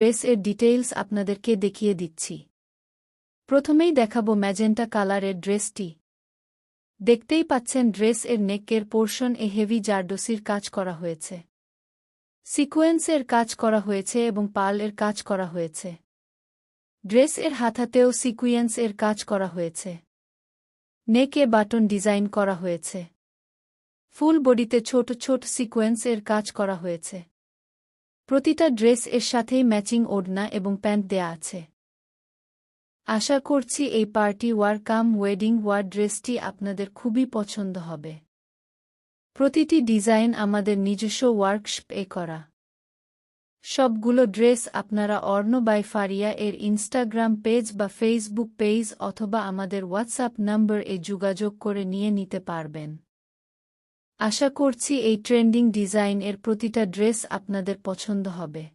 Dress এর details আপনাদেরকে দেখিয়ে দিচ্ছি। প্রথমেই দেখাবো ম্যাজেন্টা কালারের ড্রেসটি। দেখতেই পাচ্ছেন ড্রেস এর নেকের পোর্শন এ হেভি জারদোসির কাজ করা হয়েছে। সিকোয়েন্সের কাজ করা হয়েছে এবং পার্ল এর কাজ করা হয়েছে। ড্রেস এর হাতাতেও সিকুয়েন্স এর কাজ করা হয়েছে। নেকে বাটন ডিজাইন করা হয়েছে। ফুল বডিতে ছোট ছোট সিকোয়েন্স এর কাজ করা হয়েছে। প্রতিটা ড্রেস এর সাথেই ম্যাচিং ওড়না এবং প্যান্ট দেয়া আছে। আশা করছি এই পার্টি ওয়ার কাম ওয়েডিং ওয়ার ড্রেসটি আপনাদের খুবই পছন্দ হবে। প্রতিটি ডিজাইন আমাদের নিজস্ব ওয়ার্কশপে করা। সবগুলো ড্রেস আপনারা অর্ণ বাই ফারিয়া এর ইনস্টাগ্রাম পেজ বা ফেসবুক পেজ অথবা আমাদের হোয়াটসঅ্যাপ নম্বর এ যোগাযোগ করে নিয়ে নিতে পারবেন। আশা করছি এই ট্রেন্ডিং ডিজাইন এর প্রতিটা ড্রেস আপনাদের পছন্দ হবে।